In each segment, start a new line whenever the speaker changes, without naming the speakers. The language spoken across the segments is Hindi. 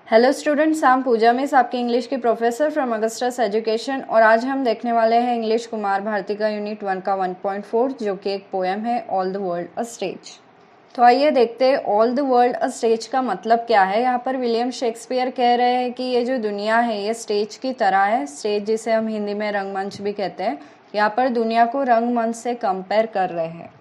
Hello students, I am Pooja miss, आपकी इंग्लिश की प्रोफेसर फ्रॉम अगस्टस एजुकेशन। और आज हम देखने वाले हैं इंग्लिश कुमार भारती का यूनिट 1 का 1.4 जो कि एक पोएम है all the world a stage. तो आइए देखते हैं all the world a stage का मतलब क्या है। यहाँ पर विलियम शेक्सपियर कह रहे हैं कि ये जो दुनिया है ये स्टेज की तरह है। स्टेज जिसे हम हिंदी में रंगमंच भी कहते हैं, यहाँ पर दुनिया को रंगमंच से कंपेयर कर रहे हैं।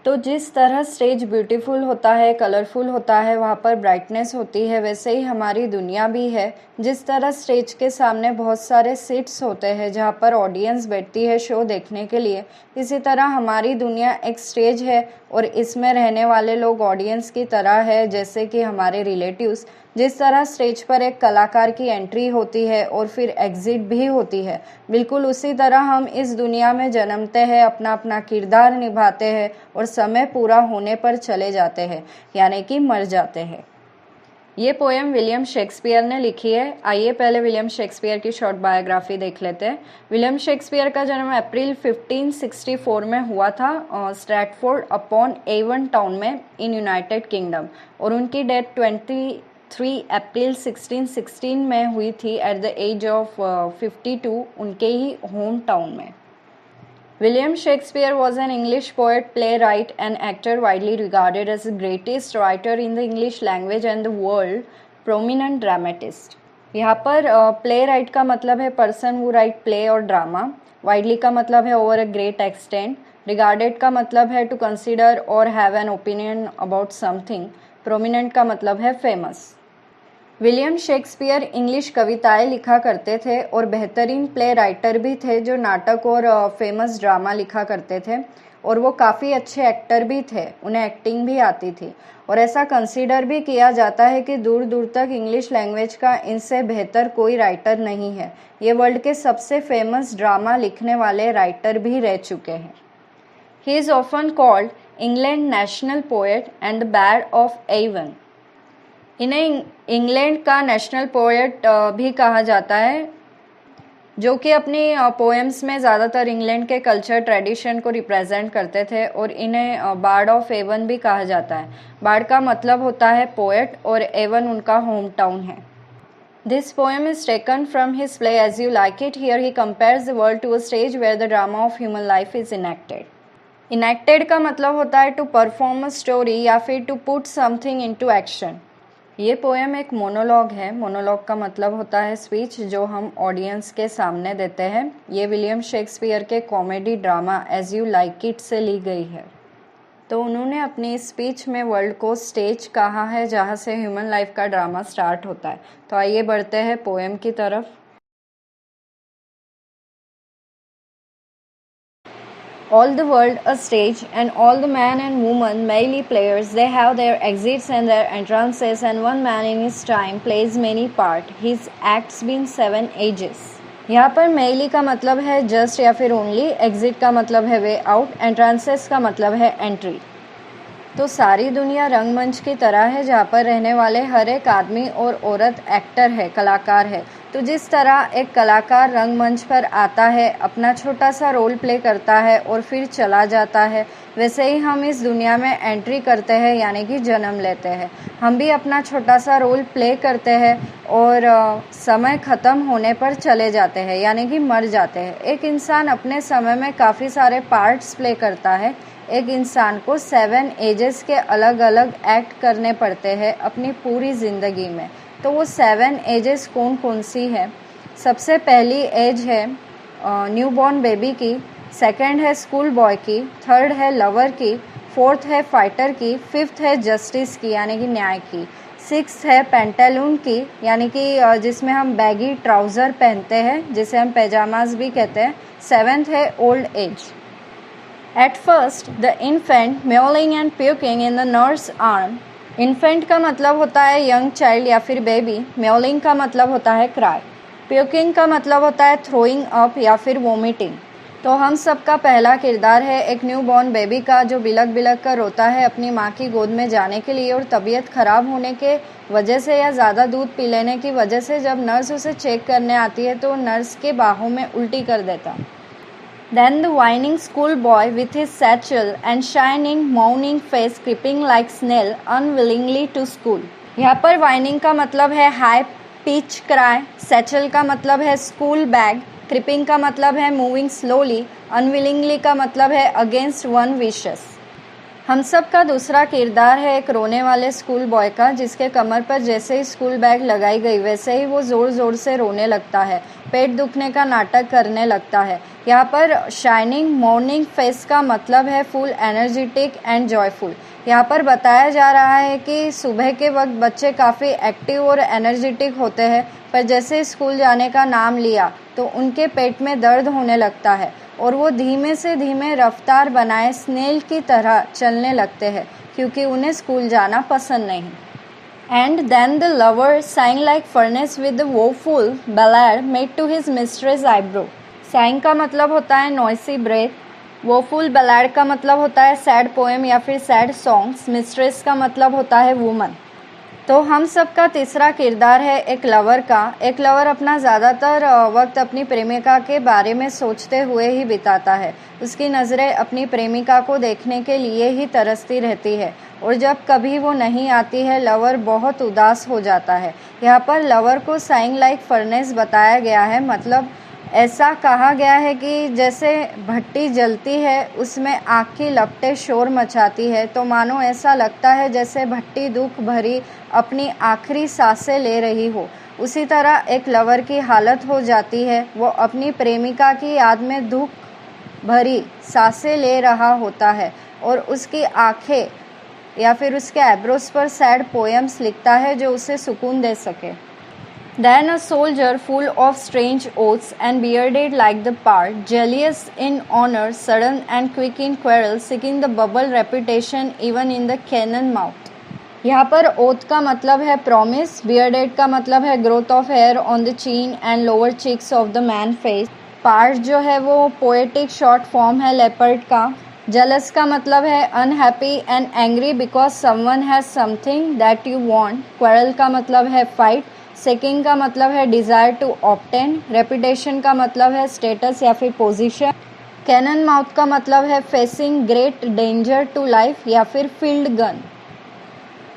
तो जिस तरह स्टेज ब्यूटीफुल होता है, कलरफुल होता है, वहाँ पर ब्राइटनेस होती है, वैसे ही हमारी दुनिया भी है। जिस तरह स्टेज के सामने बहुत सारे सीट्स होते हैं जहाँ पर ऑडियंस बैठती है शो देखने के लिए, इसी तरह हमारी दुनिया एक स्टेज है और इसमें रहने वाले लोग ऑडियंस की तरह है, जैसे कि हमारे रिलेटिव्स। जिस तरह स्टेज पर एक कलाकार की एंट्री होती है और फिर एग्जिट भी होती है, बिल्कुल उसी तरह हम इस दुनिया में जन्मते हैं, अपना अपना किरदार निभाते हैं और समय पूरा होने पर चले जाते हैं, यानी कि मर जाते हैं। ये पोएम विलियम शेक्सपियर ने लिखी है। आइए पहले विलियम शेक्सपियर की शॉर्ट बायोग्राफी देख लेते हैं। विलियम शेक्सपियर का जन्म अप्रैल 1564 में हुआ था स्ट्रैटफोर्ड अपॉन एवन टाउन में इन यूनाइटेड किंगडम, और उनकी डेथ 23 अप्रैल 1616 में हुई थी एट द एज ऑफ 52 उनके ही होम टाउन में। William Shakespeare was an English poet, playwright, and actor widely regarded as the greatest writer in the English language and the world, prominent dramatist. यहाँ पर playwright का मतलब है person who write play और drama, widely का मतलब है over a great extent, regarded का मतलब है to consider or have an opinion about something, prominent का मतलब है famous. विलियम शेक्सपियर इंग्लिश कविताएं लिखा करते थे और बेहतरीन प्ले राइटर भी थे जो नाटक और फेमस ड्रामा लिखा करते थे, और वो काफ़ी अच्छे एक्टर भी थे, उन्हें एक्टिंग भी आती थी। और ऐसा कंसीडर भी किया जाता है कि दूर दूर तक इंग्लिश लैंग्वेज का इनसे बेहतर कोई राइटर नहीं है। ये वर्ल्ड के सबसे फेमस ड्रामा लिखने वाले राइटर भी रह चुके हैं। He is often called England national poet and the bard of Avon. इन्हें इंग्लैंड का नेशनल पोएट भी कहा जाता है, जो कि अपनी पोएम्स में ज़्यादातर इंग्लैंड के कल्चर ट्रेडिशन को रिप्रेजेंट करते थे, और इन्हें बार्ड ऑफ एवन भी कहा जाता है। बार्ड का मतलब होता है पोएट और एवन उनका होम टाउन है। This poem is taken from his play As You Like It. Here he compares the world to a stage where the drama of human life is enacted. Enacted का मतलब होता है टू परफॉर्म अ स्टोरी या फिर to put something into action. ये पोएम एक मोनोलॉग है। मोनोलॉग का मतलब होता है स्पीच जो हम ऑडियंस के सामने देते हैं। ये विलियम शेक्सपियर के comedy drama As You Like It से ली गई है। तो उन्होंने अपनी स्पीच में वर्ल्ड को स्टेज कहा है जहाँ से ह्यूमन लाइफ का ड्रामा स्टार्ट होता है। तो आइए बढ़ते हैं पोएम की तरफ। All the world a stage, and all the man and woman merely players. They have their exits and their entrances, and one man in his time plays many part. His acts been 7 ages. यहाँ पर मेली का मतलब है जस्ट या फिर ओनली, एग्जिट का मतलब है वे आउट, एंट्रांसेस का मतलब है एंट्री। तो सारी दुनिया रंगमंच की तरह है जहाँ पर रहने वाले हर एक आदमी और औरत एक्टर है, कलाकार है। तो जिस तरह एक कलाकार रंगमंच पर आता है, अपना छोटा सा रोल प्ले करता है और फिर चला जाता है, वैसे ही हम इस दुनिया में एंट्री करते हैं, यानी कि जन्म लेते हैं। हम भी अपना छोटा सा रोल प्ले करते हैं और समय ख़त्म होने पर चले जाते हैं, यानी कि मर जाते हैं। एक इंसान अपने समय में काफ़ी सारे पार्ट्स प्ले करता है। एक इंसान को 7 एजेस के अलग अलग एक्ट करने पड़ते हैं अपनी पूरी ज़िंदगी में। तो वो 7 एजेस कौन कौन सी है? सबसे पहली एज है न्यू बॉर्न बेबी की, सेकंड है स्कूल बॉय की, थर्ड है लवर की, फोर्थ है फाइटर की, फिफ्थ है जस्टिस की यानी कि न्याय की, सिक्स्थ है पेंटालून की यानी कि जिसमें हम बैगी ट्राउज़र पहनते हैं, जिसे हम पैजामाज भी कहते हैं। सेवेंथ है old age. At first, the infant mewling and puking in the nurse's arm. Infant का मतलब होता है यंग चाइल्ड या फिर बेबी। म्यूलिंग का मतलब होता है क्राई। प्यूकिंग का मतलब होता है थ्रोइंग अप या फिर वोमिटिंग। तो हम सबका पहला किरदार है एक न्यू बॉर्न बेबी का, जो बिलक बिलक कर रोता है अपनी माँ की गोद में जाने के लिए, और तबीयत ख़राब होने के वजह से या ज़्यादा दूध पी लेने की वजह से जब नर्स उसे चेक करने आती है तो नर्स के बाहों में उल्टी कर देता। Then the whining schoolboy with his satchel and shining, mourning face creeping like snail unwillingly to school. यहाँ पर वाइनिंग का मतलब है हाई पिच क्राई, सैचल का मतलब है स्कूल बैग, क्रिपिंग का मतलब है मूविंग स्लोली, अनविलिंगली का मतलब है अगेंस्ट वन विशेस। हम सब का दूसरा किरदार है एक रोने वाले स्कूल बॉय का, जिसके कमर पर जैसे ही स्कूल बैग लगाई गई वैसे ही वो ज़ोर ज़ोर से रोने लगता है, पेट दुखने का नाटक करने लगता है। यहाँ पर शाइनिंग मॉर्निंग फेस का मतलब है फुल एनर्जेटिक एंड जॉयफुल। यहाँ पर बताया जा रहा है कि सुबह के वक्त बच्चे काफ़ी एक्टिव और एनर्जेटिक होते हैं, पर जैसे स्कूल जाने का नाम लिया तो उनके पेट में दर्द होने लगता है और वो धीमे से धीमे रफ्तार बनाए स्नेल की तरह चलने लगते हैं, क्योंकि उन्हें स्कूल जाना पसंद नहीं। And then the lover sang like furnace with the woeful ballad made to his mistress' eyebrow. Sang का मतलब होता है noisy breath, woeful ballad का मतलब होता है sad poem या फिर sad songs, mistress का मतलब होता है woman। तो हम सब का तीसरा किरदार है एक लवर का। एक लवर अपना ज़्यादातर वक्त अपनी प्रेमिका के बारे में सोचते हुए ही बिताता है। उसकी नज़रें अपनी प्रेमिका को देखने के लिए ही तरसती रहती है और जब कभी वो नहीं आती है लवर बहुत उदास हो जाता है। यहाँ पर लवर को साइंग लाइक फर्नेस बताया गया है, मतलब ऐसा कहा गया है कि जैसे भट्टी जलती है उसमें आग की लपटें शोर मचाती है, तो मानो ऐसा लगता है जैसे भट्टी दुख भरी अपनी आखिरी सांसें ले रही हो। उसी तरह एक लवर की हालत हो जाती है, वो अपनी प्रेमिका की याद में दुख भरी सांसें ले रहा होता है और उसकी आंखें या फिर उसके आईब्रोज पर सैड पोएम्स लिखता है जो उसे सुकून दे सके। Then a soldier full of strange oaths and bearded like the part, jealous in honor, sudden and quick in quarrel, seeking the bubble reputation even in the cannon mouth. यहाँ पर ओथ का मतलब है प्रॉमिस, बियर्डेड का मतलब है growth of hair on the chin and lower cheeks of the man face. Pard जो है वो पोएटिक शॉर्ट फॉर्म है लेपर्ड का। जेलस का मतलब है unhappy and angry because someone has something that you want. Quarrel का मतलब है फाइट। सेकिंग का मतलब है डिज़ायर टू ऑब्टेन। रेपुटेशन का मतलब है स्टेटस या फिर पोजीशन। कैनन माउथ का मतलब है facing great danger to life या फिर फील्ड गन।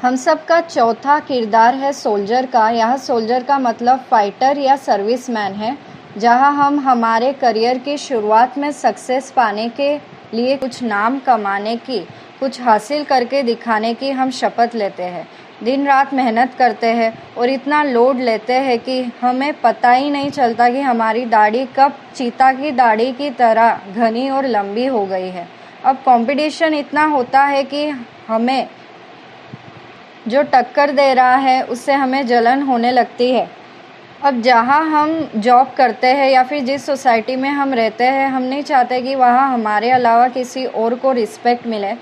हम सब का चौथा किरदार है सोल्जर का। यह सोल्जर का मतलब फाइटर या सर्विसमैन है, जहां हम हमारे करियर की शुरुआत में सक्सेस पाने के लिए कुछ नाम कमाने की, कुछ हासिल करके दिखाने की हम शपथ लेते हैं। दिन रात मेहनत करते हैं और इतना लोड लेते हैं कि हमें पता ही नहीं चलता कि हमारी दाढ़ी कब चीता की दाढ़ी की तरह घनी और लंबी हो गई है। अब कंपटीशन इतना होता है कि हमें जो टक्कर दे रहा है उससे हमें जलन होने लगती है। अब जहाँ हम जॉब करते हैं या फिर जिस सोसाइटी में हम रहते हैं, हम नहीं चाहते कि वहाँ हमारे अलावा किसी और को रिस्पेक्ट मिले।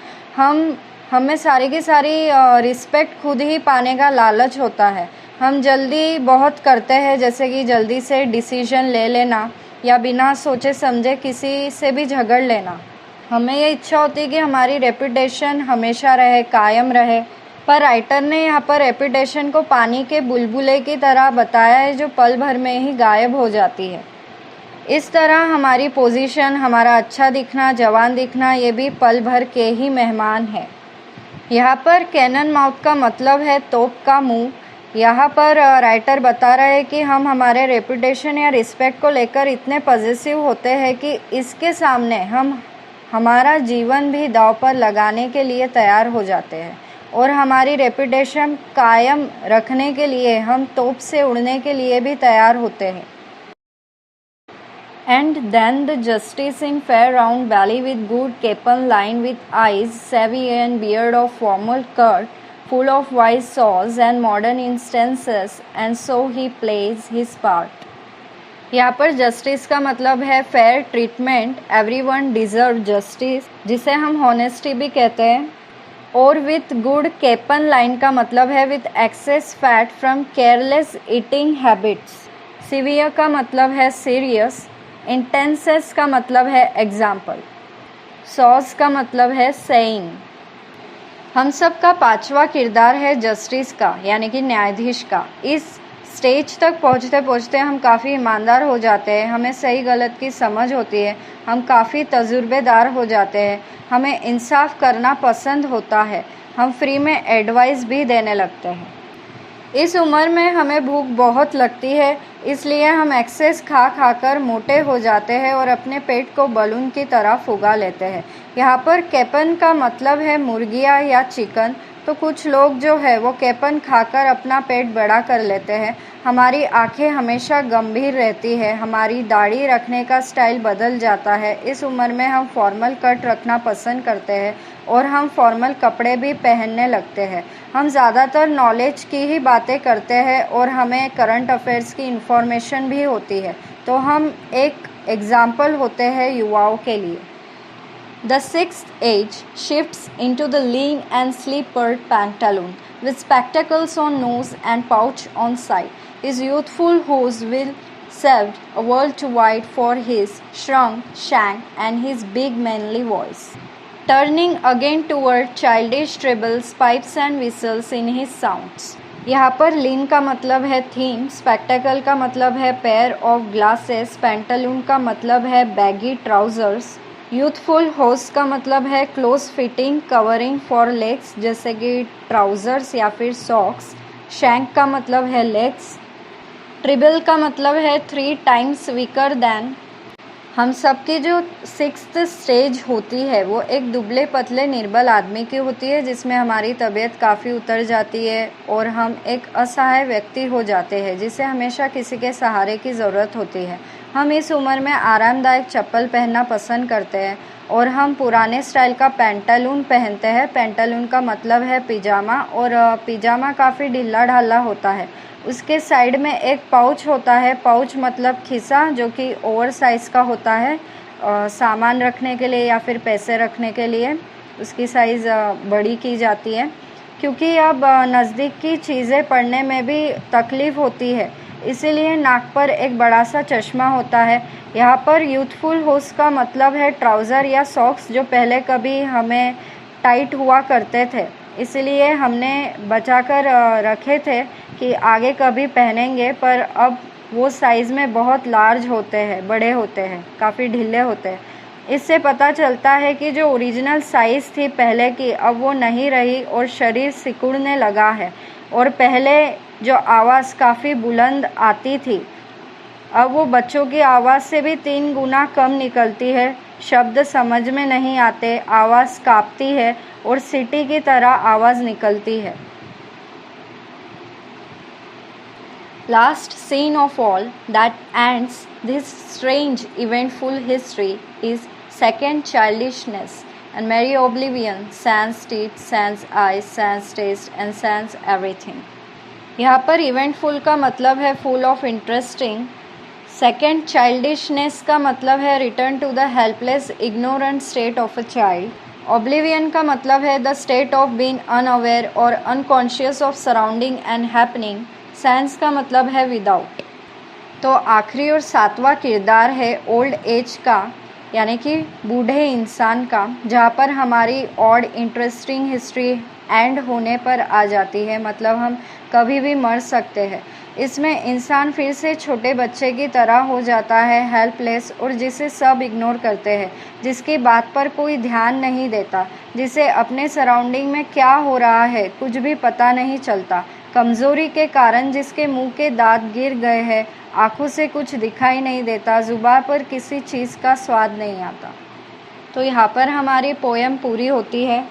हमें सारी की सारी रिस्पेक्ट खुद ही पाने का लालच होता है। हम जल्दी बहुत करते हैं, जैसे कि जल्दी से डिसीजन ले लेना या बिना सोचे समझे किसी से भी झगड़ लेना। हमें ये इच्छा होती है कि हमारी रेपुटेशन हमेशा रहे, कायम रहे, पर राइटर ने यहाँ पर रेपुटेशन को पानी के बुलबुले की तरह बताया है जो पल भर में ही गायब हो जाती है। इस तरह हमारी पोजीशन, हमारा अच्छा दिखना, जवान दिखना, ये भी पल भर के ही मेहमान है। यहाँ पर कैनन माउथ का मतलब है तोप का मुंह। यहाँ पर राइटर बता रहा है कि हम हमारे रेपुटेशन या रिस्पेक्ट को लेकर इतने पॉजिटिव होते हैं कि इसके सामने हम हमारा जीवन भी दांव पर लगाने के लिए तैयार हो जाते हैं और हमारी रेपुटेशन कायम रखने के लिए हम तोप से उड़ने के लिए भी तैयार होते हैं। And then the justice in fair round valley with good capon line with eyes, savvy and beard of formal cut, full of wise saws and modern instances, and so he plays his part. यहाँ पर जस्टिस का मतलब है fair treatment, everyone deserve justice, जिसे हम हॉनेस्टी भी कहते हैं। और विथ गुड केपन लाइन का मतलब है with access fat from careless eating habits. Severe का मतलब है सीरियस। इंटेंसेस का मतलब है एग्जाम्पल। सॉस का मतलब है सेइंग। हम सब का पांचवा किरदार है जस्टिस का, यानी कि न्यायाधीश का। इस स्टेज तक पहुँचते पहुँचते हम काफ़ी ईमानदार हो जाते हैं, हमें सही गलत की समझ होती है, हम काफ़ी तजुर्बेदार हो जाते हैं, हमें इंसाफ करना पसंद होता है, हम फ्री में एडवाइस भी देने लगते हैं। इस उम्र में हमें भूख बहुत लगती है, इसलिए हम एक्सेस खा खा कर मोटे हो जाते हैं और अपने पेट को बलून की तरह फुगा लेते हैं। यहाँ पर कैपन का मतलब है मुर्गियाँ या चिकन। तो कुछ लोग जो है वो कैपन खाकर अपना पेट बड़ा कर लेते हैं। हमारी आंखें हमेशा गंभीर रहती है, हमारी दाढ़ी रखने का स्टाइल बदल जाता है। इस उम्र में हम फॉर्मल कट रखना पसंद करते हैं और हम फॉर्मल कपड़े भी पहनने लगते हैं। हम ज़्यादातर नॉलेज की ही बातें करते हैं और हमें करंट अफेयर्स की इंफॉर्मेशन भी होती है। तो हम एक एग्जाम्पल होते हैं युवाओं के लिए। The sixth age shifts into the lean and slippered pantaloon with spectacles on nose and pouch on side. His youthful hose will served a world wide for his shrunk shank and his big manly voice. Turning again toward childish trebles, pipes and whistles in his sounds. यहाँ पर लीन का मतलब है थीम, स्पेक्टेकल का मतलब है पेयर ऑफ ग्लासेस, पैंटालून का मतलब है बैगी ट्राउजर्स, यूथफुल होस का मतलब है close fitting covering for legs जैसे कि ट्राउजर्स या फिर सॉक्स, शैंक का मतलब है लेग्स, ट्रिबल का मतलब है 3 times वीकर दैन। हम सबकी जो 6th स्टेज होती है वो एक दुबले पतले निर्बल आदमी की होती है, जिसमें हमारी तबीयत काफ़ी उतर जाती है और हम एक असहाय व्यक्ति हो जाते हैं जिसे हमेशा किसी के सहारे की ज़रूरत होती है। हम इस उम्र में आरामदायक चप्पल पहनना पसंद करते हैं और हम पुराने स्टाइल का पैंटालून पहनते हैं। पैंटालून का मतलब है पिजामा और पिजामा काफ़ी ढीला ढाला होता है। उसके साइड में एक पाउच होता है, पाउच मतलब खिसा, जो कि ओवर साइज़ का होता है, सामान रखने के लिए या फिर पैसे रखने के लिए उसकी साइज़ बड़ी की जाती है, क्योंकि अब नज़दीक की चीज़ें पढ़ने में भी तकलीफ़ होती है, इसीलिए नाक पर एक बड़ा सा चश्मा होता है। यहाँ पर यूथफुल होस का मतलब है ट्राउज़र या सॉक्स, जो पहले कभी हमें टाइट हुआ करते थे, इसलिए हमने बचा कर रखे थे कि आगे कभी पहनेंगे, पर अब वो साइज़ में बहुत लार्ज होते हैं, बड़े होते हैं, काफ़ी ढीले होते हैं। इससे पता चलता है कि जो ओरिजिनल साइज़ थी पहले की अब वो नहीं रही और शरीर सिकुड़ने लगा है, और पहले जो आवाज़ काफ़ी बुलंद आती थी अब वो बच्चों की आवाज़ से भी 3 गुना कम निकलती है। शब्द समझ में नहीं आते, आवाज़ काँपती है और सीटी की तरह आवाज़ निकलती है। Last scene of all that ends this strange eventful history is second childishness and merry oblivion, sans teeth, sans eyes, sans taste and sans everything. यहाँ पर इवेंटफुल का मतलब है full of interesting. Second childishness का मतलब है return to the helpless ignorant state of a child. Oblivion का मतलब है the state of being unaware और unconscious of surrounding and happening. Sense का मतलब है विदाउट। तो आखिरी और 7वां किरदार है ओल्ड एज का, यानी कि बूढ़े इंसान का, जहाँ पर हमारी ऑड इंटरेस्टिंग हिस्ट्री एंड होने पर आ जाती है, मतलब हम कभी भी मर सकते हैं। इसमें इंसान फिर से छोटे बच्चे की तरह हो जाता है, हेल्पलेस, और जिसे सब इग्नोर करते हैं, जिसकी बात पर कोई ध्यान नहीं देता, जिसे अपने सराउंडिंग में क्या हो रहा है कुछ भी पता नहीं चलता, कमज़ोरी के कारण जिसके मुंह के दांत गिर गए हैं, आँखों से कुछ दिखाई नहीं देता, ज़ुबान पर किसी चीज़ का स्वाद नहीं आता। तो यहाँ पर हमारी पोएम पूरी होती है।